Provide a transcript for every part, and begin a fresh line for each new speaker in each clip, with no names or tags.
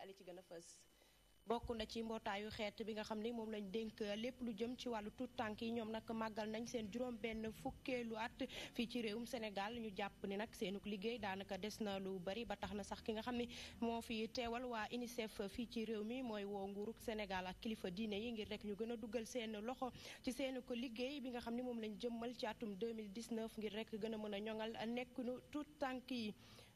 ali ci gën a fës. bokk na ci mbootaayu xeet bi nga xam ni moom lañ dénk lépp lu jëm ci wàllu tuut tànk yi ñoom nag màggal nañ seen juróom benn fukkeelu at fii ci réewum Sénégal ñu jàpp ni nag seenuk liggéey daanaka des na lu bari ba tax na sax ki nga xam ni moo fi teewal waa UNICEF fii ci réew mi mooy woo nguurug Sénégal ak kilifa diine yi ngir rek ñu gën a dugal seen loxo ci seenuk liggéey bi nga xam ni moom lañ jëmmal ci atum 2019 ngir rek gën a mën a ñoŋal nekkunu tuut tànk yi.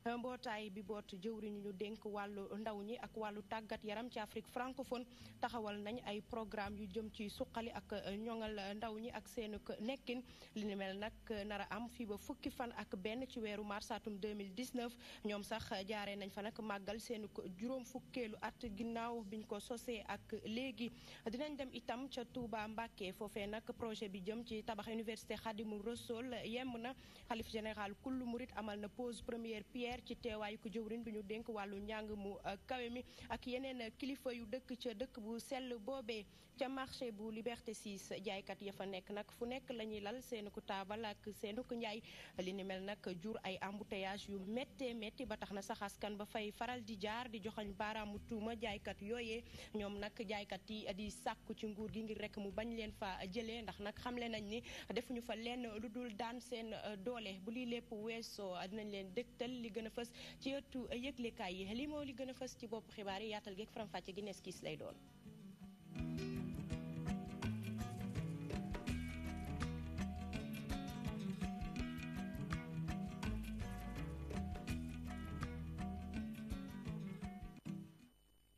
mbootaay bi boot jëwriñu ñu dénk wàllu ndaw ñi ak wàllu tàggat yaram ci Afrique francophone taxawal nañ ay programme yu jëm ci suqali ak ñoŋal ndaw ñi ak seen nekkin li ni mel nag nar a am fii ba fukki fan ak benn ci weeru mars atum 2019 ñoom sax jaaree nañ fa nag màggal seen juróom fukkeelu at ginnaaw biñ ko sosee ak léegi dinañ dem itam ca Touba Mbacké foofee nag projet bi jëm ci tabax université Khadimou Rassoul yemb na xalif général kullu murit amal na pose première pierre ci teewaayu ko jëwriñ bi ñu dénk wàllu njàng mu kawe mi ak yeneen kilifa yu dëkk ca dëkk bu sell boobee ca marché bu Liberté 6 jaaykat ya fa nekk nag fu nekk la ñuy lal seenu ko taabal ak seenu ko njaay li ni mel nag jur ay embouteillage yu méttee métti ba tax na sax askan ba fay faral di jaar di joxañ baaraamu tuuma jaaykat yooyee ñoom nag jaaykat yi di sàkku ci nguur gi ngir rek mu bañ leen fa jëlee ndax nag xamle nañ ni defuñu fa lenn lu dul daan seen doole bu lii lépp weesoo dinañ leen dëgtal li gën a fës ci ëttu yëglekaay yi li moo li gën a fës ci bopp xibaar yi yaatal geeg faram-fàcce gi nees kiis lay doon.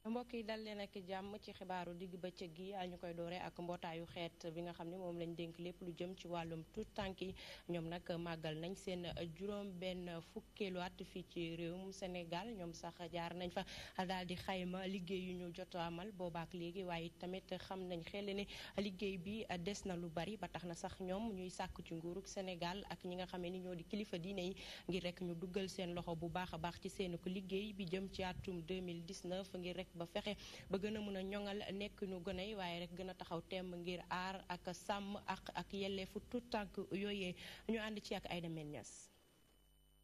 mbokk yi dal leen ak jàmm ci xibaaru digg bëccëg gi ñu koy doore ak mbootaayu xeet bi nga xam ne moom lañ dénk lépp lu jëm ci wàllum tuut tànk yi ñoom nag màggal nañ seen juróom benn fukkeelu at fii ci réewum Sénégal ñoom sax jaar nañ fa daal di xayma liggéey yu ñu jot amal boobaak léegi waaye tamit xam nañ xel ne liggéey bi des na lu bari ba tax na sax ñoom ñuy sàkk ci nguurug Sénégal ak ñi nga xamee ni ñoo di kilifa diine yi ngir rek ñu duggal seen loxo bu baax a baax ci seen ko liggéey bi jëm ci atum 2019 ngir rek ba fexe ba gën a mën a ñoŋal nekk nu gën a waaye rek gën a taxaw temb ngir aar ak sàmm ak yelleefu tout tànk yooyee ñu ànd ci ak Aïda Mennias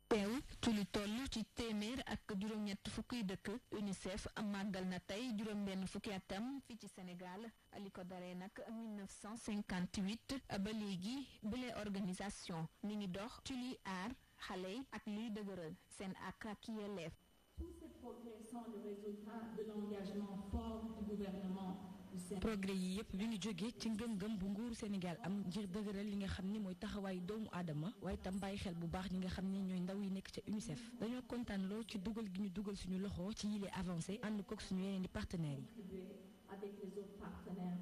teew ci lu toll ci téeméer ak juróom-ñett fukki dëkk UNICEF màggal na tey juróom-benn fukki atam fii ci Sénégal li ko daree nag 1958 ba léegi bile organisation mi ngi dox ci luy aar xale yi ak luy dëgëral seen ak yelleef.
Tous ces progrès sont le résultat de l'engagement fort du gouvernement du Sénégal.
progrès yi yëpp bi ñu jógee ci ngëm-ngëm bu nguuru Sénégal am ngir dëgëral li nga xam ni mooy taxawaayu doomu aadama waaye tam bàyyi xel bu baax ñi nga xam ni ñooy ndaw yi nekk ca UNICEF dañoo kontaan lool ci dugal gi ñu dugal suñu loxo ci yile avancé ànd kook suñu yeneen di partenaires yi.
Avec les autres partenaires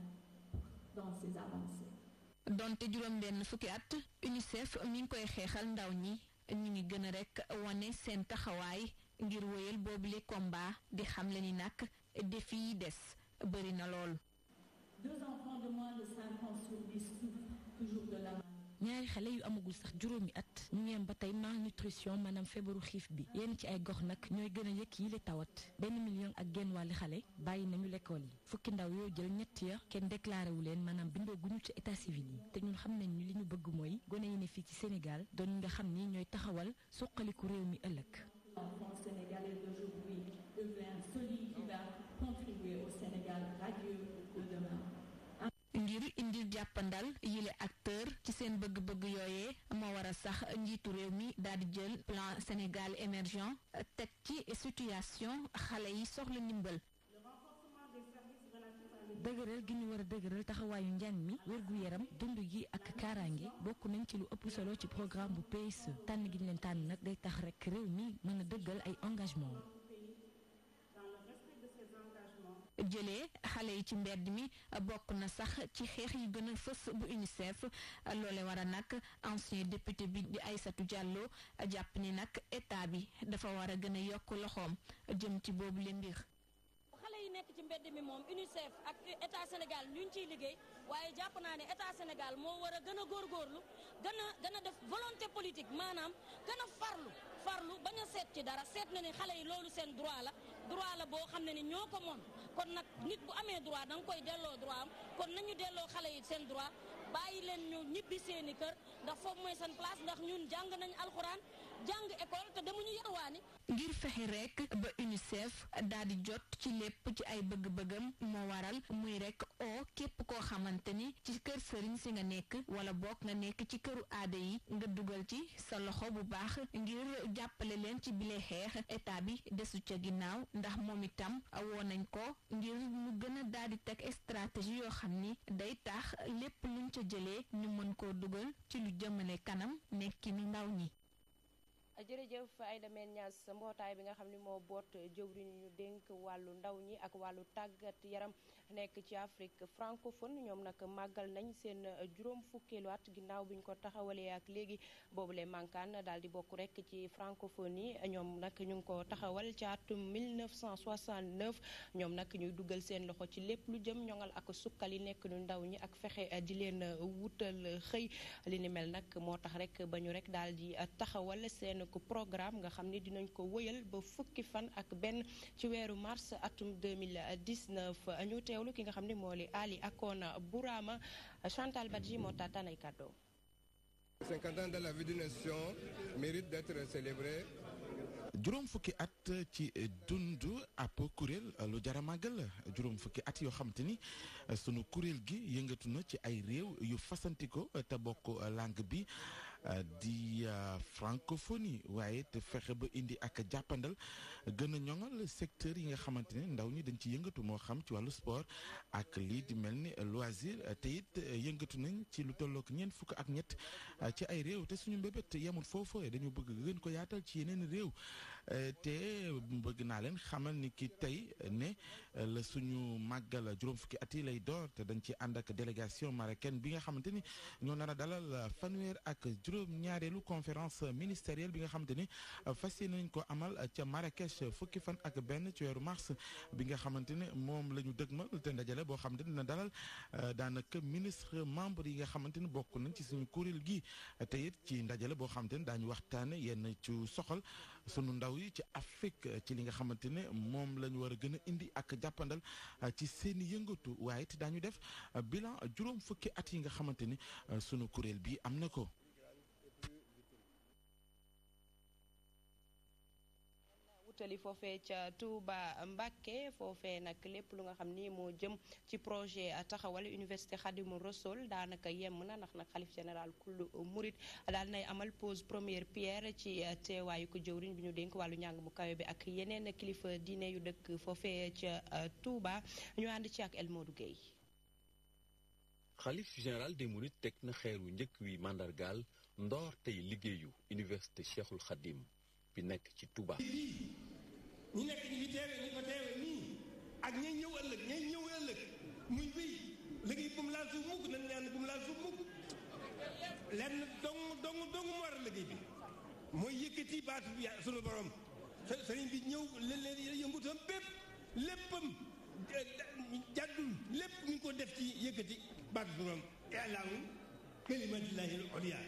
dans ces avancées.
donte juróom-benn fukki at UNICEF mi ngi koy xeexal ndaw ñi ñu ngi gën a rek wane seen taxawaay ngir wéyal boobule combat di xamle ni nag défi yi des bëri na lool.
2 enfants de moins de 5 ans sur 10 souffrent toujours de la maladie.
ñaari xale yu amagul sax juróomi at ñu ngi am ba tey malnutrition maanaam feebaru xiif bi yenn ci ay gox nag ñooy gën a yëkk yi le tawat 1 million ak genn wàlli xale bàyyi nañu l'école yi fukki ndaw yoo jël ñett ya kenn déclaré wu leen maanaam bindoo guñu ci état civil yi te ñun xam nañ ni li ñu bëgg mooy gone yi ne fii ci Sénégal doon nga xam ni ñooy taxawal suqaliku réew mi ëllëg.
L'enfant sénégalais d'aujourd'hui devient un solide qui va contribuer au Sénégal radieux de demain.
ngir indil jàppandal yile acteur ci seen bëgg-bëgg yooyee moo war a sax njiitu réew mi daal di jël plan Sénégal émergent teg ci situation xale yi soxla ndimbal.
dëgëral gi ñu war a dëgëral taxawaayu njàng mi wérgu yaram dund gi ak kaaraange bokk nañ ci lu ëpp solo ci programme bu PSE tànn gi ñu leen tànn nag day tax rek réew mi mën a dëggal ay engagement
jëlee xale yi ci mbedd mi bokk na sax ci xeex yi gën a fës bu UNICEF loole war a nag ancien député bi di Aïssatou Diallo jàpp ni nag état bi dafa war a gën a yokk loxoom jëm ci boobu le mbir.
xale yi nekk ci mbedd mi moom UNICEF ak état Sénégal ñu ngi ciy liggéey waaye jàpp naa ne état Sénégal moo war a gën a góorgóorlu gën a def volonté politique maanaam gën a farlu bañ a seet ci dara seet na ni xale yi loolu seen droit la boo xam ne ni ñoo ko moom kon nag nit bu amee droit da nga koy delloo droit am kon nañu delloo xale yi seen droit bàyyi leen ñu ñibbi seeni kër ndax foofu mooy seen place ndax ñun jàng nañ alxuraan jàng école te demuñu yalwaani.
ngir fexe rek ba UNICEF daal di jot ci lépp ci ay bëgg-bëggam moo waral muy rek o képp koo xamante ni ci kër sëriñ si nga nekk wala bokk nga nekk ci këru aada yi nga dugal ci sa loxo bu baax ngir jàppale leen ci bile xeex état bi desu ca ginnaaw ndax moom itam woo nañ ko ngir mu gën a daal di teg stratégie yoo xam ni day tax lépp luñ ca jëlee ñu mën koo dugal ci lu jëmale kanam nekkinu ndaw ñi.
jërëjëf Aïda Mbène Niass mbootaay bi nga xam ne moo boot jëwriñ ñu dénk wàllu ndaw ñi ak wàllu tàggat yaram nekk ci Afrique francophone ñoom nag màggal nañ seen juróom fukkeelu at ginnaaw bi ñu ko taxawalee ak léegi boobule mankaan daal di bokk rek ci francophonie ñoom nag ñu ngi ko taxawal ci atum 1969 ñoom nag ñuy dugal seen loxo ci lépp lu jëm ñoŋal ak sukkali nekk nu ndaw ñi ak fexe di leen wutal xëy li ni mel nag moo tax rek ba ñu rek daal di taxawal seen ko programme nga xam ne dinañ ko wëyal ba fukki fan ak benn ci weeru mars atum 2019 ñu teewlu ki nga xam ne moo li Ali Akona Bourama Chantal Badji moo taataan ay kàddoo.
50 ans de la vie d'une nation mérite d'être célébré.
juróom fukki at ci dund ab kuréel lu jara màggal juróom fukki at yoo xam te ni sunu kuréel gi yëngatu na ci ay réew yu fasantikoo te bokk langue bi di francophonie waaye te fexe ba indi ak jàppandal gën a ñoŋal secteur yi nga xamante ne ndaw ñi dañ ci yëngatu moo xam ci wàllu sport ak lii di mel ni loisir te it yëngatu nañ ci lu tollook ñeent fukk ak ñett ci ay réew te suñu mbébét yemul foofu dañu bëgg gën ko yaatal ci yeneen réew te bëgg naa leen xamal ni ki tey ne la suñu màggal juróom fukki at yi lay door te dañ ci ànd ak délégation marocaine bi nga xamante ni ñoo nar a dalal fanweer ak juróom-ñaareelu conférence ministérielle bi nga xamante ni fas yéene nañ ko amal ca Marrakech fukki fan ak benn ci weeru mars bi nga xamante ne moom la ñu dëgmal te ndajale boo xamante ni na dalal daanaka ministre membre yi nga xamante ni bokk nañ ci suñu kuréel gi te it ci ndajale boo xamante ni daañu waxtaane yenn ci soxal sunu ndaw yi ci Afrique ci li nga xamante ne moom la ñu war a gën a indi ak jàppandal ci seeni yëngatu waaye it daañu def bilan juróom fukki at yi nga xamante ni sunu kuréel bi am na ko.
wutali foofee ca Touba Mbacké foofee nag lépp lu nga xam ni moo jëm ci projet taxawal université Khadimou Rassoul daanaka yemm na ndax nag xalif général kullu murit daal nay amal pose première pierre ci teewaayu ko jëwriñ bi ñu dénk wàllu njàng mu kawe bi ak yeneen kilifa diine yu dëkk foofee ca Touba ñu ànd ci ak El Modou Gueye.
xalif général des mourides teg na xeeru njëkk wi mandargaal ndoor tey liggéeyu université Cheikhul Khadim bi nekk ci Touba.
ñi nekk ñi fi teewe ñi fa teewe nii ak ñay ñëw ëllëg muy wéy liggéey bu mu laal suuf mukk nañ ñaan bu mu laal suuf mukk lenn dong moo war a liggéey bi mooy yëkkati baatu bi sunu borom sëriñ bi ñëw leen yëngutam bépp léppam jàddul lépp ñu ngi ko def ci yëkkati baatu sunu borom i'laahu kalimatillahi al-ulya.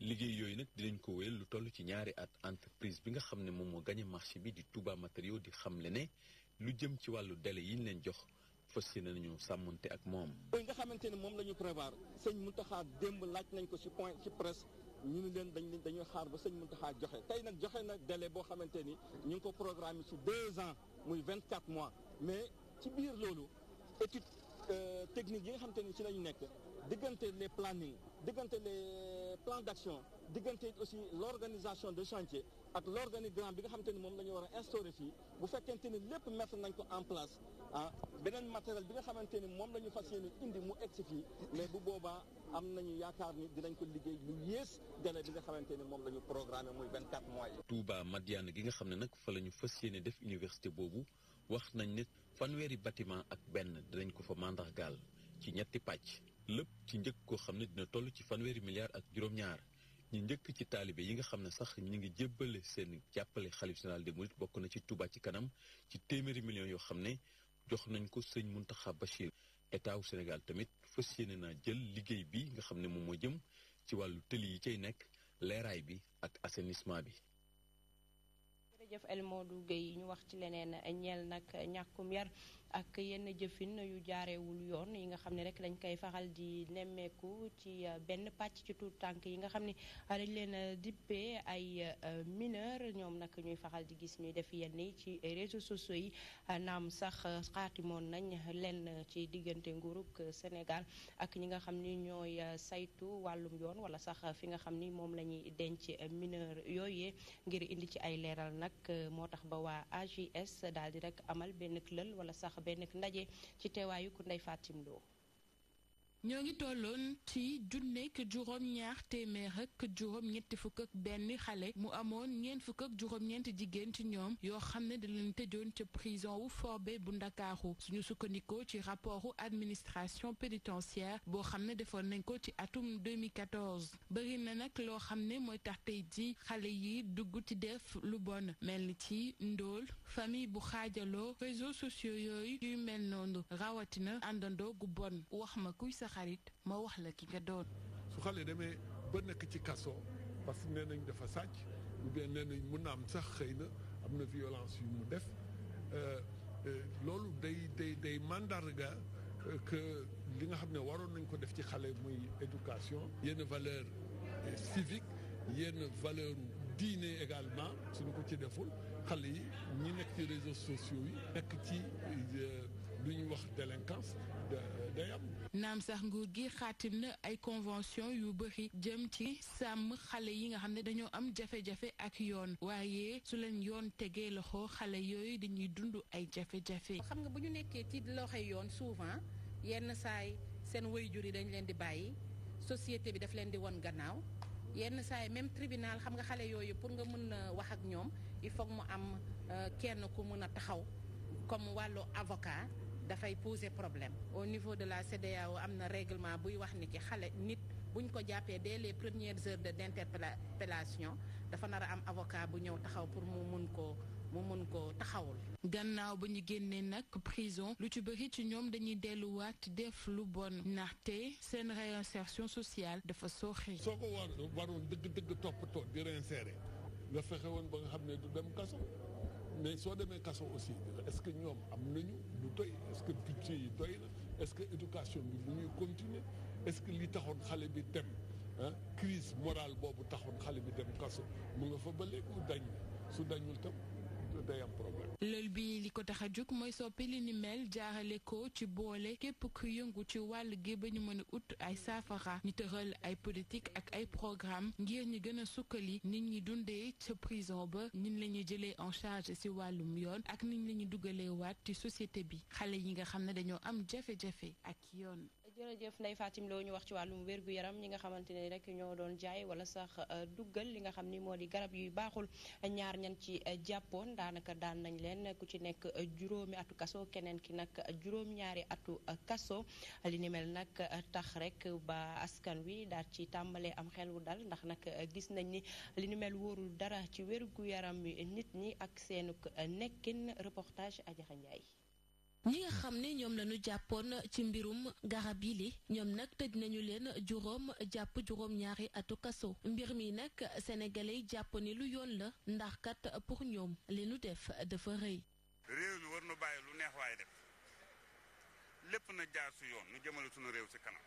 liggéey yooyu nag dinañ ko wéyal lu toll ci ñaari at entreprise bi nga xam ne moom moo gagné marché bi di Touba Matériaux di xamle ne lu jëm ci wàllu délai yi ñu leen jox fas yéene nañu sàmmante ak moom.
yooyu nga xamante ne moom la ñu prévoir sëñ Mountakha démb laaj nañ ko ci point ci presse ñu ne leen dañuy xaar ba sëñ Mountakha joxe tey nag joxe na délai boo xamante ni ñu ngi ko programme ci 2 ans muy 24 mois mais ci biir loolu étude technique yi nga xamante ni ci lañu nekk diggante les plannings diggante les plans d'action diggante aussi l'organisation de chantier ak l'organigramme bi nga xamante ni moom la ñu war a instaurer fii bu fekkente ni lépp mettre nañ ko en place beneen matériel bi nga xamante ni moom la ñu fas yéene indi mu egsi fii mais bu boobaa am nañu yaakaar ni dinañ ko liggéey lu yées délai bi nga xamante ni moom la ñu programmé muy 24 mois yi.
Touba Madiane gi nga xam ne nag fa la ñu fas yéene def université boobu wax nañ ne fanweeri bâtiment ak benn dinañ ko fa mandargaal ci ñetti pàcc. lépp ci njëkk koo xam ne dina toll ci fanweeri milliards ak juróom-ñaar ñi njëkk ci taalibe yi nga xam ne sax ñi ngi jébbale seen jàppale xalif général des mourides bokk na ci Touba ci kanam ci téeméeri millions yoo xam ne jox nañ ko sëñ Mountakha Bachir. état wu Sénégal tamit fas yéene naa jël liggéey bi nga xam ne moom moo jëm ci wàllu tëli yi cay nekk leeraay bi ak assainissement bi.
jërëjëf El Modou Gueye ñu wax ci leneen ñeel nag ñàkkum yar ak yenn jëfin yu jaarewul yoon yi nga xam ne rek dañ koy faral di nemmeeku ci benn pàcc ci tuut tànk yi nga xam ne dañ leen dippee ay mineur ñoom nag ñuy faral di gis ñuy def yenn yi ci réseaux sociaux yi naam sax xaatimoon nañ lenn ci diggante nguurug Sénégal ak ñi nga xam ni ñooy saytu wàllum yoon wala sax fi nga xam ni moom la ñuy denc mineur yooyee ngir indi ci ay leeral nag moo tax ba waa AJS daal di rek amal benn lël wala sax benn ndaje ci teewaayu ku Ndeye Fatim Lo.
ñoo ngi tolloon ci junneek juróom-ñaar téeméer ak juróom-ñetti fukk ak benn xale mu amoon ñeent fukk ak juróom-ñeenti jigéen ci ñoom yoo xam ne da leen tëjoon ca prison wu Forbe bu Ndakaaru suñu sukkandikoo ci rapportu administration pénitentiaire boo xam ne defoon nañ ko ci atum 2014 bëri na nag loo xam ne mooy tax tey ji xale yi dugg ci def lu bon mel ni ci ndóol famille bu xaajaloo réseaux sociaux yooyu yuy mel noonu rawatina àndandoo gu bon wax ma kuy sa xarit ma wax la ki nga doon.
su xale demee ba nekk ci kaso parce que nee nañ dafa sàcc ou bien nee nañ mën na am sax xëy na am na violence yu mu def loolu day mandarga que li nga xam ne waroon nañ ko def ci xale muy éducation yenn valeur civique yenn valeur diine également suñu ko ci deful xale yi ñi nekk ci réseaux sociaux yi nekk ci lu ñuy wax délinquance day am.
naam sax nguur gi xaatim na ay convention yu bëri jëm ci sàmm xale yi nga xam ne dañoo am jafe-jafe ak yoon waaye su leen yoon tegee loxo xale yooyu dañuy dund ay jafe-jafe.
xam nga bu ñu nekkee ci loxoy yoon souvent yenn saay seen waajur yi dañ leen di bàyyi société bi daf leen di won gannaaw yenn saay même tribunal xam nga xale yooyu pour nga mën a wax ak ñoom il faut mu am kenn ku mën a taxaw comme wàllu avocat. dafay poser problème au niveau de la CEDEAO am na règlement buy wax ni ki xale nit buñ ko jàppee dès les premières heures d'interpellation dafa nar a am avocat bu ñëw taxaw pour mu mun ko taxawul.
gannaaw ba ñu génnee nag prison lu ci bëri ci ñoom dañuy delluwaat def lu bon ndaxte seen réinsertion sociale dafa sooxe.
soo ko waroon dëgg toppatoo di réinsérer nga fexe woon ba nga xam ne du dem kaso. mais soo demee kaso aussi est-ce que ñoom am nañu lu doy est-ce que budget yi doy na est-ce que éducation bi bu ñuy continuer est-ce que li taxoon xale bi dem crise morale boobu taxoon xale bi dem kaso mu nga fa ba léegi mu dañ su dañul tam day am problème.
lël bi li ko tax a jóg mooy soppi li ni mel jaarale ko ci boole képp ku yëngu ci wàll gi ba ñu mën a ut ay saafara ñu tëral ay politique ak ay programme ngir ñu gën a sukkali nit ñi dundee ca prison ba nin la ñuy jëlee en charge ci wàllum yoon ak niñ la ñuy dugalee waat ci société bi xale yi nga xam ne dañoo am jafe-jafe ak yoon.
jërëjëf Ndeye Fatim Lo ñu wax ci wàllum wér-gu-yaram ñi nga xamante ne rek ñoo doon jaay wala sax duggal li nga xam ni moo di garab yuy baaxul ñaar ñan ci jàppoon daanaka daan nañ leen ku ci nekk juróomi atu kaso keneen ki nag juróom-ñaari atu kaso li ni mel nag tax rek ba askan wi daal ci tàmbalee am xel wu dal ndax nag gis nañ ni li ni mel wóorul dara ci wér-gu-yaram nit ñi ak seenuk nekkin reportage Adja Ndiaye.
ñi nga xam ne ñoom lañu jàppoon ci mbirum garab yi li ñoom nag tëj nañu leen juróom jàpp juróom-ñaari atu kaso mbir mi nag sénégalais yi jàpp ni lu yoon la ndax kat pour ñoom li nu def dafa rëy.
réew mi war na bàyyi lu neex waaye def lépp na jaar su yoon nu jëmale suñu réew ci kanam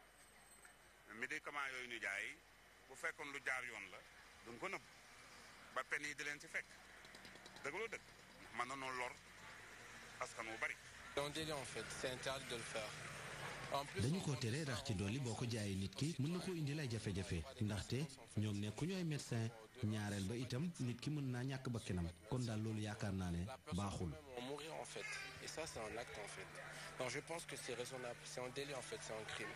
médicament yooyu ñu jaay bu fekkoon lu jaar yoon la duñ ko nëbb ba pen yi di leen ci fekk dëgg loo dëgg man na noonu lor askan wu bari.
En fait, c'est interdit de le faire.
dañu ko tere rax ci dolli boo ko jaayee nit ki mën na ko indil ay jafe-jafe ndaxte ñoom nekkuñu ay médecin ñaareel ba itam nit ki mën naa ñàkk bakkanam kon daal loolu yaakaar naa ne baaxul.
Mourir en fait et ça c'est un acte en fait donc je pense que c'est raisonnable c'est un délit en fait c'est un crime.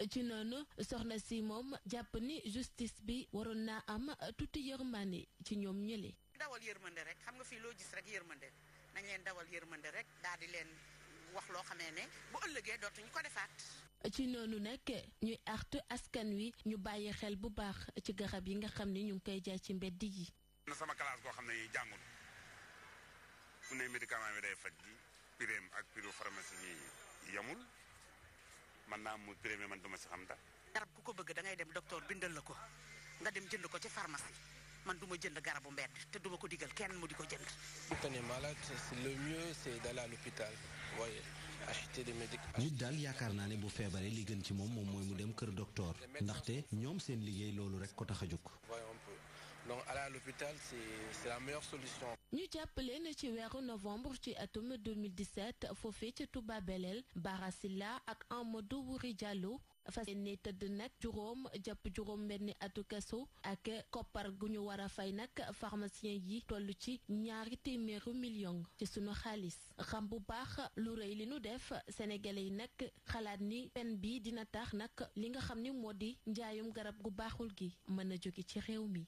ci noonu soxna si moom jàpp ni justice bi waroon naa am tuuti yërmande ci ñoom ñële.
dawal yërmande rek xam nga fii loo gis rek yërmande nañ leen dawal yërmande rek daal di leen wax loo xamee ne bu ëllëgee dootuñu ko defaat.
ci noonu nag ñuy artu askan wi ñu bàyyi xel bu baax ci garab yi nga xam ne ñu ngi koy jaay ci mbedd yi.
na sama classe goo xam ne jàngul fu ne médicament bi day faj gi pireem ak piro pharmacie yi yamul man naa mu piré man duma si xam dara.
garab ku ko bëgg da ngay dem docteur bindal la ko nga dem jënd ko ci pharmacie man duma jënd garabu mbedd te duma ko digal kenn mu di ko jënd.
Quand on est malade, le mieux c'est d'aller à l'hôpital, vous voyez. acheter des médicaments.
nit daal yaakaar naa ne bu feebaree li gën ci moom mooy mu dem kër docteur ndaxte ñoom seen liggéey loolu rek ko tax a jóg.
donc aller à l'hôpital c'est la meilleure solution.
ñu jàppale na ci weeru novembre ci atum 2017 foofee ca Touba Belel Bara Sylla ak Amadou Wuri Diallo fas yéene tëdd nag juróom jàpp juróom benn atu kaso ak koppar gu ñu war a fay nag pharmacien yi toll ci $200 millions ci sunu xaalis xam bu baax lu rëy li nu def sénégalais yi nag xalaat ni pen bi dina tax nag li nga xam ni moo di njaayum garab gu baaxul gi mën a jóge ci réew mi.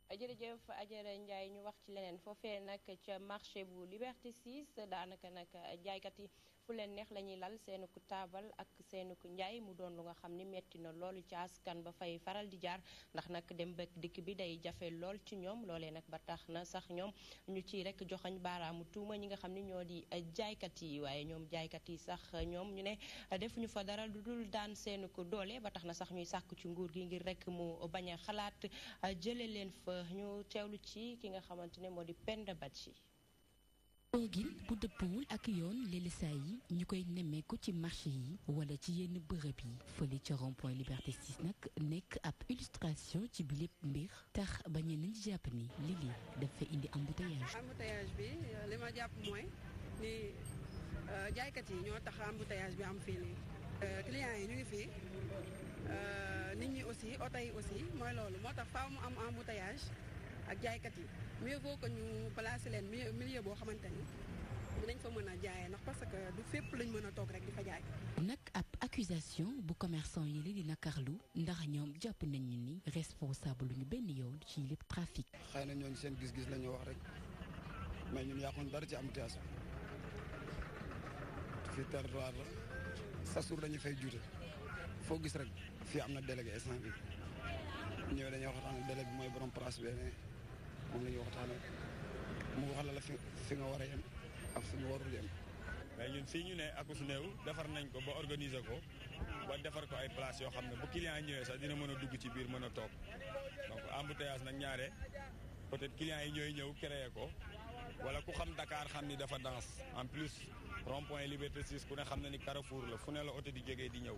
jërëjëf Adjara Ndiaye ñu wax ci leneen foofee nag ca marché bu Liberté 6 daanaka nag jaaykat yi fu leen neex la ñuy lal seenu ko taabal ak seenu ko njaay mu doon lu nga xam ni metti na loolu ci askan ba fay faral di jaar ndax nag dem ba dikk bi day jafe lool ci ñoom loolee nag ba tax na sax ñoom ñu ci rek joxañ baaraamu tuuma ñi nga xam ni ñoo di jaaykat yi waaye ñoom jaaykat yi sax ñoom ñu ne defuñu fa dara lu dul daan seenu ko doole ba tax na sax ñuy sàkk ci nguur gi ngir rek mu bañ a xalaat jële leen fa ñu teewlu ci ki nga xamante ne moo di Penda Badji.
toogin bu dëppwul ak yoon léeg-léeg yi ñu koy nemmeeku ci marché yi wala ci yenn bërëb yi fële ca rond-point Liberté 6 nag nekk ab illustration ci bi lépp mbir tax ba ñenn ñi jàpp ni lii dafa indi embouteillage.
embouteillage bi li ma jàpp mooy ni jaaykat yi ñoo tax embouteillage bi am fii nii clients yi ñu ngi fii nit ñi aussi oto yi aussi mooy loolu moo tax faaw mu am embouteillage ak jaaykat yi mieux vaut que ñu placer leen milieu boo xamante ni dinañ fa mën a jaayee ndax parce que du fépp lañ mën a toog rek di fa jaay.
nag ab accusation bu commerçant yi li di nakarlu ndax ñoom jàpp nañu ni responsable lu ñu benn yoon ci lépp trafic.
xëy na ñooñu seen gis-gis la ñu wax rek mais ñun yàquñ dara ci embouteillage bi fii territoire la sa suur dañuy fay juute foo gis rek fii am na délégué instant bi ñëwee dañuy waxtaan délégué bi mooy borom place bi moom la ñuy waxtaanee mu wax la fi nga war a yem ak fi nga warul yem.
mais ñun fii ñu ne ak su néew defar nañ ko ba organiser ko ba defar ko ay place yoo xam ne bu client ñëwee sax dina mën a dugg ci biir mën a toog donc embouteillage nag ñaare peut-être clients yi ñooy ñëw créer ko wala ku xam Dakar xam ni dafa dense en plus rond-point Liberté 6 ku ne xam na ni Carrefour la fu ne la oto di jógee di ñëw.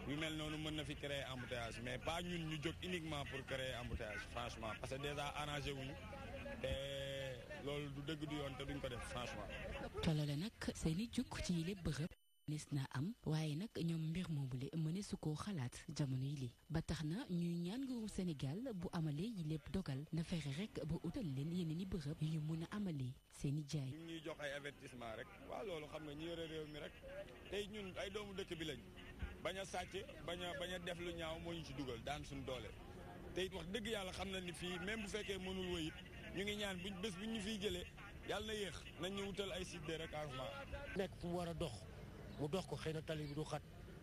yu mel noonu mën na fi créer embouteillage mais pas ñun ñu jóg uniquement pour créer embouteillage franchement parce que déjà arrangé wuñu te loolu du dëgg du yoon te duñ ko def franchement.
tollale nag seeni jukk ci yile bërëb mënees na am waaye nag ñoom mbir moomule mënees su koo xalaat jamono yi li ba tax na ñuy ñaan nguuru Sénégal bu amalee yi lépp dogal na fexe rek ba utal leen yeneen i bërëb yu ñu mën a amalee seeni jaay.
ñu ñuy jox ay avertissement rek waaw loolu xam nga ñi yore réew mi rek tey ñun ay doomu dëkk bi lañ. bañ a sàcc bañ a def lu ñaaw moo ñu ci dugal daan suñu doole te it wax dëgg yàlla xam na ni fii même bu fekkee mënul wëyit ñu ngi ñaan buñ bés bu ñu fiy jëlee yàlla na yéex nañ ñu wutal ay site de recasement.
nekk fu mu war a dox mu dox ko xëy na tali bi du xat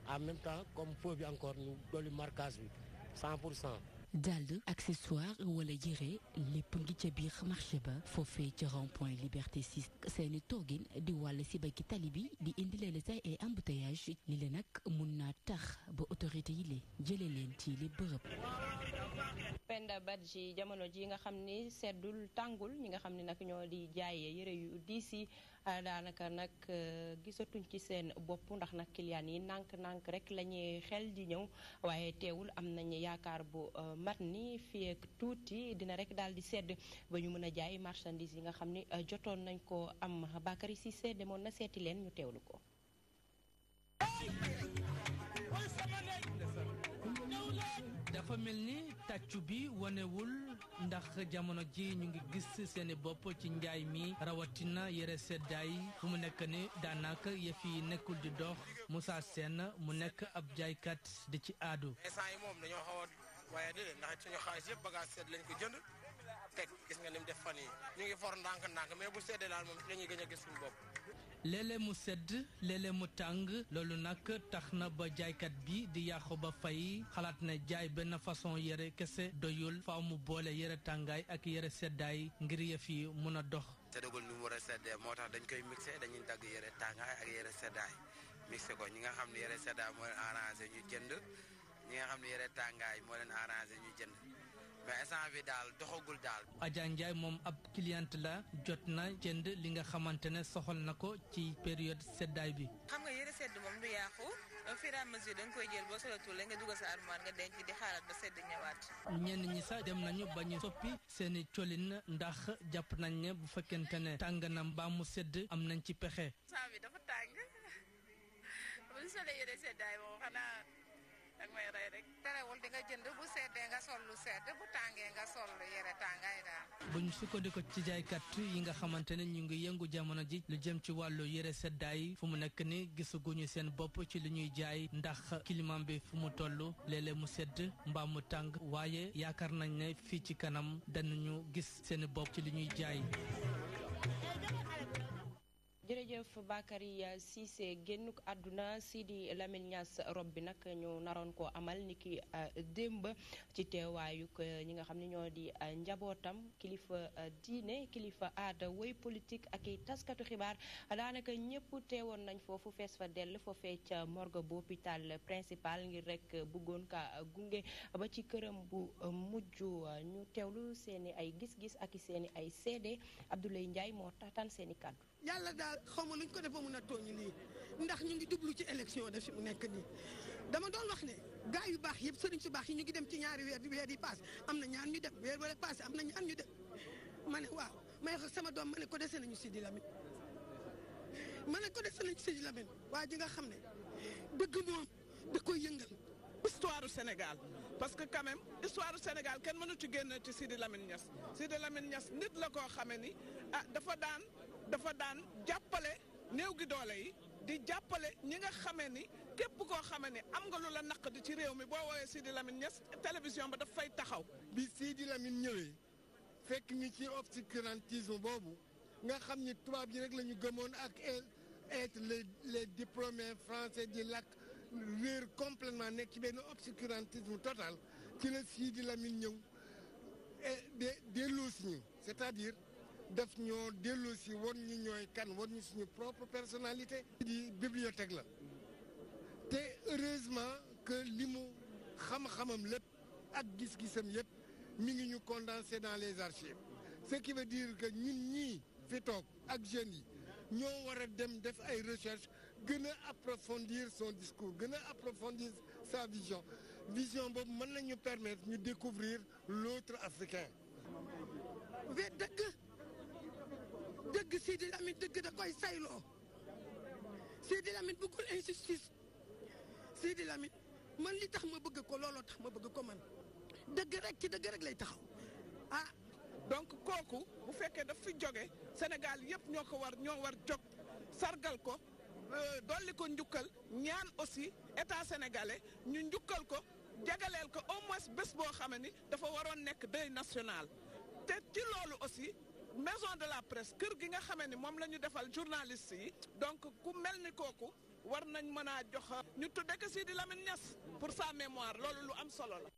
en même temps comme feu bi encore ñu dolli marquage bi 100%.
dàll accessoire wala yére lépp ngi ca biir marché ba foofee ca rond-point Liberté 6 seeni toogin di wàll si bakki tali bi di indi leen say ay embouteillage li leen nag mun naa tax ba autorité yi lee jëlee leen ci li bërëb.
Penda Badji jamono ji nga xam ni seddul tàngul ñi nga xam ni nag ñoo di jaayee yére yu diis yi daanaka nag gisatuñ ci seen bopp ndax nag client yi nànk-nànk rek la ñuy xel di ñëw waaye teewul am nañu yaakaar bu mat ni fii ak tuuti dina rek daal di sedd ba ñu mën a jaay marchandise yi nga xam ni jotoon nañ ko am Bakary Cissé demoon na seeti leen ñu teewlu ko.
dafa mel ni tàccu bi wanewul ndax jamono ji ñu ngi gis seeni bopp ci njaay mi rawatina yére seddaay fu mu nekk ni daanaka yëf yi nekkul di dox Moussa Sène mu nekk ab jaaykat di ci aadu.
instant yi moom dañoo xaw a waaye déedéet ndax suñu xaalis yëpp bagage sedd lañ ko jënd teg gis nga ni mu def fan yi ñu ngi for ndànk-ndànk mais bu seddee daal moom dañuy gën a gis suñu bopp.
léeg-léeg mu sedd léeg-léeg mu tàng loolu nag tax na ba jaaykat bi di yàqu ba fay xalaat ne jaay benn façon yére kese doyul faaw mu boole yére tàngaay ak yére seddaay ngir yëf yi mun a dox.
seddagul ni mu war a seddee moo tax dañ koy mixé dañuy dagg yére tàngaay ak yére seddaay mixé ko ñi nga xam ne yére seddaay moo leen arrangé ñu jënd ñi nga xam ne yére tàngaay moo leen arrangé ñu jënd mais instant bi daal doxagul daal.
Adja Ndiaye moom ab cliente la jot na jënd li nga xamante ne soxal na ko ci période seddaay bi.
xam nga yére sedd moom du yàqu au fur et à mesure da nga koy jël boo solatul la nga dugal sa armoire nga denc di xaaral ba sedd ñëwaat.
ñenn ñi sax dem nañu ba ñu soppi seeni colin ndax jàpp nañ ne bu fekkente ne tàng na mbaa mu sedd am nañ ci pexe.
saa bi dafa tàng bu ñu solee yére seddaay moom xanaa ak may rey rek. terewul di nga jënd bu seddee nga sol lu sedd bu tàngee nga sol lu yére tàngaay daal.
bu ñu sukkandiku ci jaaykat yi nga xamante ne ñu ngi yëngu jamono ji lu jëm ci wàllu yére seddaay fu mu nekk ni gisaguñu seen bopp ci li ñuy jaay ndax climat bi fu mu toll léeg-léeg mu sedd mbaa mu tàng waaye yaakaar nañ ne fii ci kanam danañu gis seen bopp ci li ñuy jaay.
jërëjëf Bakary Cissé génnuk àdduna Sidi Lamine Niass rob bi nag ñu naroon koo amal niki démb ci teewaayuk ñi nga xam ne ñoo di njabootam kilifa diine kilifa aada woy politique ak i taskatu xibaar daanaka ñëpp teewoon nañ foofu fees fa dell foofee ca morgue bu hôpital principal ngir rek bëggoon ka gunge ba ci këram bu mujj ñu teewlu seeni ay gis-gis ak seeni ay seede Abdoulaye Ndiaye moo tataan seeni kàddu.
yàlla daal xaw ma luñ ko def ba mun a tooñ lii ndax ñu ngi jublu ci élection def fi mu nekk nii dama doon wax ne gaa yu baax yëpp sëriñ su baax yi ñu ngi dem ci ñaari weer yi paase am na ñaan ñu dem weer wala paase am na ñaan ñu dem ma ne waaw may wax sama doom ma ne ko dese nañu Sidi Lamine Sidi Lamine waa ji nga xam ne dëgg moom da koy yëngal.
histoire du Sénégal parce que quand même histoire du Sénégal kenn mënu ci génn ci Sidi Lamine Niass Sidi Lamine Niass nit la koo xamee ni dafa daan jàppale néew gi doole yi di jàppale ñi nga xamee ni képp koo xamee ni am nga lu la naq di ci réew mi boo woowee Sidi Lamine Niass télévision ba daf fay taxaw.
bi Sidi Lamine ñëwee fekk ñu ci obscurantisme boobu nga xam ni tubaab yi rek la ñu gëmoon ak être les diplômés français di làkk réer complètement nekk ci benn obscurantisme total ci la Sidi Lamine ñëw delloo si ñu c'est-à-dire daf ñoo delloo si won ñu ñooy kan won ñu suñu propre personnalité. di bibliothèque la te heureusement que li mu xam-xamam lépp ak gis-gisam yëpp mi ngi ñu condensé dans les archives ce qui veut dire que ñun ñii fi toog ak jeunes yi ñoo war a dem def ay recherches gën a approfondir son discours gën a approfondir sa vision boobu mën nañu permettre ñu découvrir l'autre africain.
we dëgg Sidi Lamine dëgg da koy sayloo Sidi Lamine bëggul injustice Sidi Lamine man li tax ma bëgg ko looloo tax ma bëgg ko man dëgg rek ci dëgg rek lay taxaw
donc kooku bu fekkee daf fi jóge Sénégal yëpp ñoo war jóg sargal ko dolli ko njukkal ñaan aussi état sénégalais ñu njukkal ko jagaleel ko au moins bés boo xam ni dafa waroon nekk deuil national te ci loolu aussi maison de la presse kër gi nga xamee ni moom la ñu defal journaliste yi donc ku mel ni kooku war nañ mën a jox ñu tudde ko Sidi Lamine Niass pour sa mémoire loolu lu am solo la.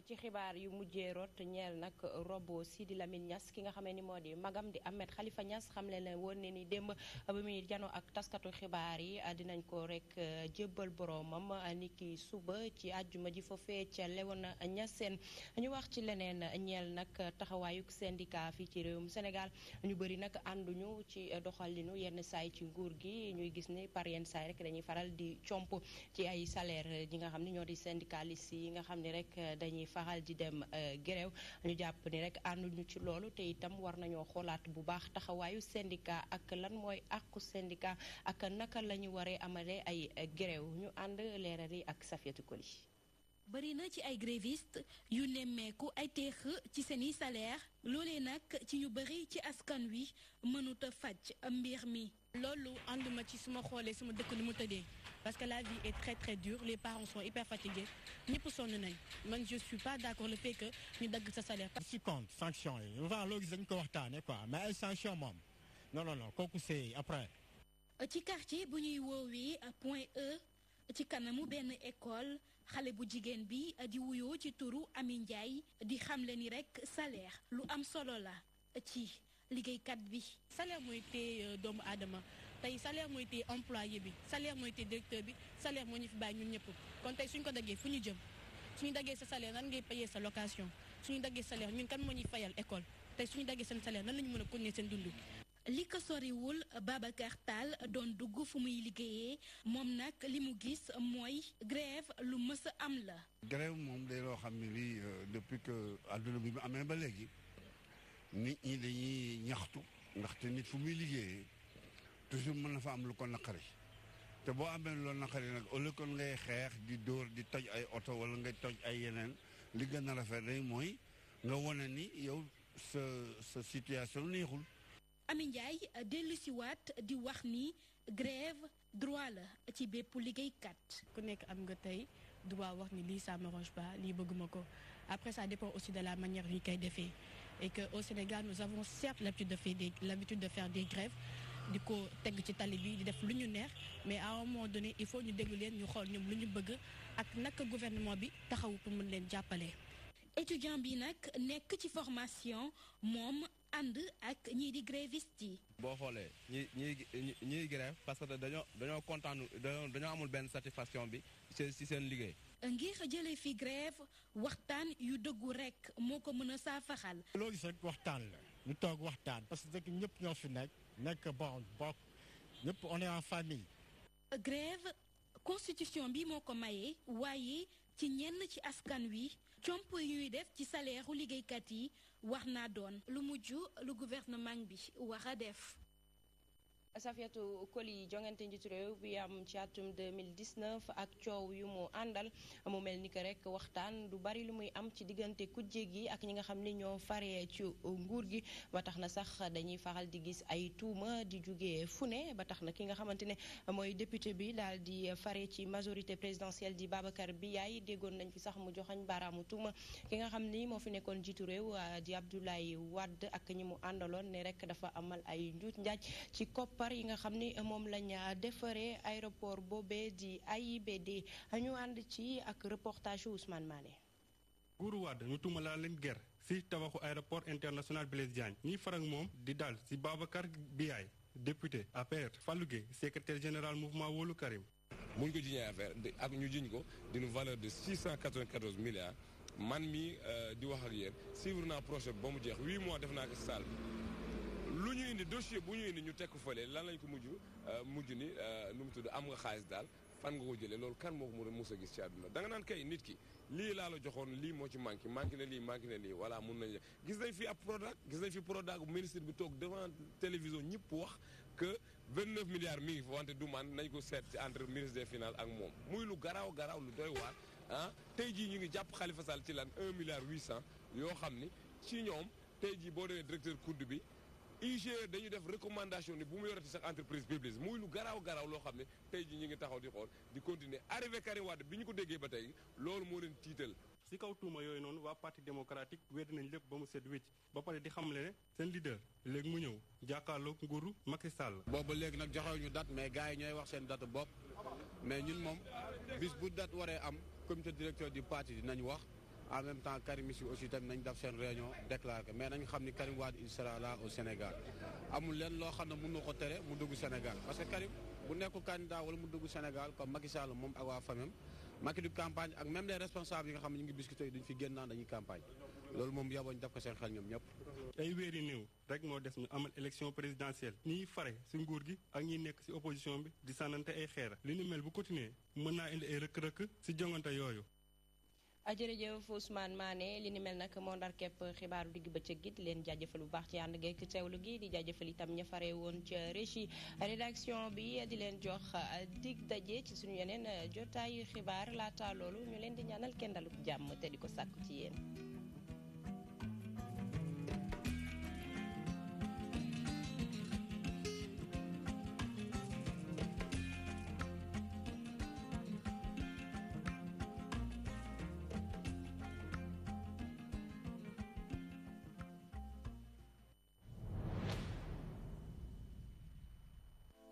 ci xibaar yu mujjee rot ñeel nag robo Sidi Lamine Niass ki nga xamee ni moo di magam di Ahmed Khalifa Niass xamle na woon ne ni démb ba muy jano ak taskatu xibaar yi dinañ ko rek jébbal boromam niki suba ci àjjuma ji foofee ca Léona Niassène ñu wax ci leneen ñeel nag taxawaayuk syndicat fii ci réewum Sénégal ñu bëri nag ànduñu ci doxalinu yenn saay ci nguur gi ñuy gis ni par yenn saay rek dañuy faral di comp ci ay salaire ñi nga xam ne ñoo di syndicaliste yi nga xam ne rek dañuy faral di dem grève ñu jàpp ni rek ànduñu ci loolu te itam war nañoo xoolaat bu baax taxawaayu syndicat ak lan mooy àqu syndicat ak naka la ñu waree amale ay grève ñu ànd leeral yi ak Safiatou Koli.
bari na ci ay grévistes yu nemmeeku ay teex ci seeni salaire loolee nag ci ñu bari ci askan wi mënuta faj mbir mi.
loolu ànduma ci suma xoolee suma dëkk ni mu tëddee parce que la vie est très très dure les parents sont hyper fatigués ñëpp sonn nañ man je suis pas d'accord le fait que ñu dagg sa salaire.
si compte sanction yi vraiment loolu dañ ko waxtaane quoi mais ay sanction moom non kooku c'est après.
ci quartier bu ñuy woowee Point E ci kanamu benn école xale bu jigéen bi di wuyoo ci turu Ami Ndiaye di xamle ni rek salaire lu am solo la ci liggéeykat bi.
salaire mooy téye doomu aadama tey salaire mooy téye employé bi salaire mooy téye directeur bi salaire moo ñu fi bàyyi ñun ñëpp kon tey suñ ko daggee fu ñu jëm suñu daggee sa salaire nan ngay payer sa location suñu daggee salaire ñun kan moo ñuy fayal école tey suñu daggee seen salaire nan la ñu mën a continuer seen dund.
li ko soriwul Babacar Tall doon dugg fu muy liggéeyee moom nag li mu gis mooy grève lu mës a am la.
grève moom day loo xam ne lii depuis que àdduna bi mu amee ba léegi nit ñi dañuy ñaxtu ndaxte nit fu muy liggéeyee toujours mën na fa am lu ko naqari te boo amee lu naqari nag au lieu que ngay xeex di dóor di toj ay oto wala ngay toj ay yeneen li gën a rafet day mooy nga wane ni yow sa situation neexul.
Ami Ndiaye dellu si waat di wax ni grève droit la ci bépp liggéeykat.
ku nekk am nga tey droit wax ni lii ça m'arrange pas lii bëgguma ko après ça dépend aussi de la manière yu ñu koy defee et que au Sénégal nous avons certes l'habitude de faire des grèves di ko teg ci tali bi di def lu ñu neex mais à un moment donné il faut ñu déglu leen ñu xool ñoom lu ñu bëgg ak naka gouvernement bi taxaw pour mën leen jàppale.
étudiant bi nag nekk ci formation moom ànd ak ñii di grévistes yi.
boo xoolee ñiy grève parce que dañoo kontaan dañoo amul benn satisfaction bi ci seen liggéey.
ngir jëlee fi grève waxtaan yu dëggu rek moo ko mën a saafaxal.
loo gis rek waxtaan la ñu toog waxtaan parce que ñëpp ñoo fi nekk bon bokk ñëpp on est en famille.
grève constitution bi moo ko maye waaye ci ñenn ci askan wi comp yu ñuy def ci salaire u liggéeykat yi wax naa doon lu mujj lu gouvernement bi war a def.
Safiatou Koli jongante njiitu réew bi am ci atum 2019 ak coow yu mu àndal mu mel ni que rek waxtaan du bari lu muy am ci diggante kujje gi ak ñi nga xam ni ñoo faree ci nguur gi ba tax na sax dañuy faral di gis ay tuuma di jugee fu ne ba tax na ki nga xamante ne mooy député bi daal di fare ci majorité présidentielle di Babacar Biaye déggoon nañ fi sax mu joxañ baaraamu tuuma ki nga xam ni moo fi nekkoon njiitu réew di Abdoulaye Wade ak ñi mu àndaloon ne rek dafa amal ay njuuj njaaj ci koppar yi nga xam ni moom lañ defaree aéroport boobee di AIBD ñu ànd ci ak reportage Ousmane Mané.
nguuru Wade ñu tuumalaa leen ger si tabaxu aéroport international Blaise Diagne ñiy farag moom di dal si Babacar Biaye député APR Fallou Gueye secrétaire général mouvement Wolu Karim.
mu ngi ko jiñee affaire ak ñu jiñ ko d'une valeur de 694 milliards man mi di wax ak yéen suivre naa projet bi ba mu jeex 8 mois def naa ko si salle lu ñu indi dossier bu ñu indi ñu tekk fële lan lañ ko mujj ni nu mu tudd am nga xaalis daal fan nga ko jëlee loolu kan moo ko mën a gis ci àdduna da nga naan kay nit ki lii laa la joxoon lii moo ci manqué na lii voilà mun nañ gis nañ fi ab Prodac ministre bi toog devant télévision ñëpp wax que 29 milliards mi ngi fa wante du man nañ ko seet ci entre ministre des finances ak moom muy lu garaaw lu doy waar tey jii ñu ngi jàpp Khalifa Sall ci lan 1 milliard 800 yoo xam ni ci ñoom tey jii boo demee directeur COUD bi IGE dañu def recommandation ni bu mu yorati sax entreprise publique muy lu garaaw loo xam ne tey ji ñu ngi taxaw di xool di continuer arrivé Karim Wade bi ñu ko déggee ba tey loolu moo leen tiital.
si kaw tuuma yooyu noonu waa parti démocratique weddi nañ lépp ba mu set wécc ba pare di xamle ne seen leader léegi mu ñëw jàkkaarloog nguuru Macky Sall.
boobu léegi nag joxewuñu date mais gars yi ñooy wax seen date bopp mais ñun moom bis bu date waree am comité directeur du parti dinañ wax. en même temps Karim si aussi tamit nañ def seen réunion déclaré mais nañ xam ni Karim Wade il sera là au Sénégal amul leen loo xam ne mën na ko tere mu dugg Sénégal parce que Karim bu nekkul candidat wala mu dugg Sénégal comme Macky Sall moom ak waa famem Macky du campagne ak même les responsables yi nga xam ne ñu ngi biscuité duñ fi génn naan dañuy campagne loolu moom yaboñ def ko seen xel ñoom ñëpp.
ay weer yi néew rek moo des ñu amal élection présidentielle ñiy fare si nguur gi ak ñi nekk si opposition bi di sànnante ay xeer li ni mel bu continuer mën naa indi ay rëkk-rëkk si jongante yooyu.
jërëjëf Ousmane Mané li ni mel nag moo ndar képp xibaaru digg bëccëg gi di leen jaajëfal bu baax ci ànd geek teewlu gi di jaajëfal itam ña fare woon ca régie rédaction bi di leen jox dig daje ci suñu yeneen jotaayu xibaar laata loolu ñu leen di ñaanal kenn daluk jàmm te di ko sàkku ci yéen.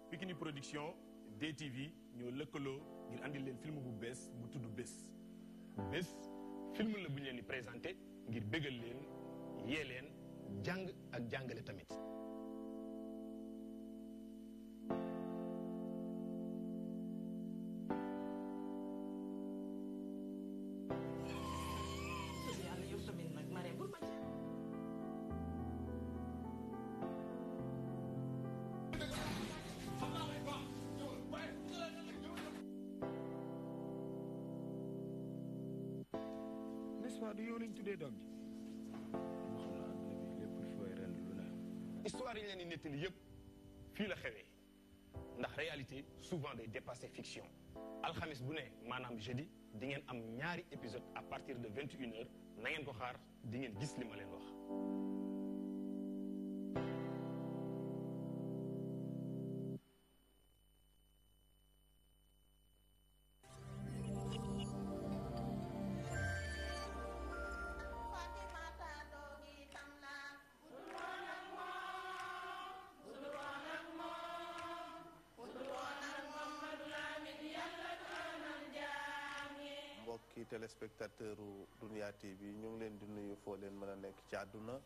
Pikini Production DTV ñoo lëkkaloo ngir andi leen film bu bees bu tudd bés film la bu ñu leen di présenté ngir bégal leen yee leen jàng ak jàngale tamit.
yàlla yow tamit nag Marème Moustapha du yow lañ tuddee doom ji.
xam naa adduna bi lépp fooy ren lu ne.
histoire yi leen di nettali yëpp fii la xewee ndax réalité souvent day dépasser fiction alxamis bu ne maanaam jeudi di ngeen am ñaari épisode à partir de 21h na ngeen ko xaar di ngeen gis li ma leen wax.
mbokki téléspectateur u Dunya TV ñu ngi leen di nuyu foo leen mën a nekk ci àdduna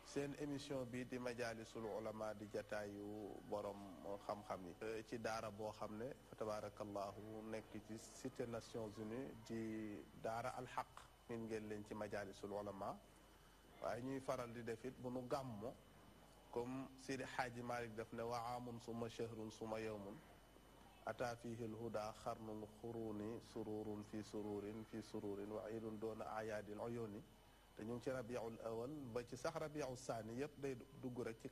seen émission bi di majaalisul ulama di jataayu borom xam-xam yi ci daara boo xam ne fa tabarakallahu nekk ci cité Nations Unies di daara alxaq min ngeen leen ci majaalisul ulama waaye ñuy faral di def it bu nu gàmmo comme Sidi Xaaji Malik def ne wa aamun suma shahrun suma yawmun ata fihi lhuda xarnul xuruni sururun fi sururin wa idun doona ayaadil uyuni te ñu ngi ci rabiul awal ba ci sax rabiul saani yëpp day dugg rek ci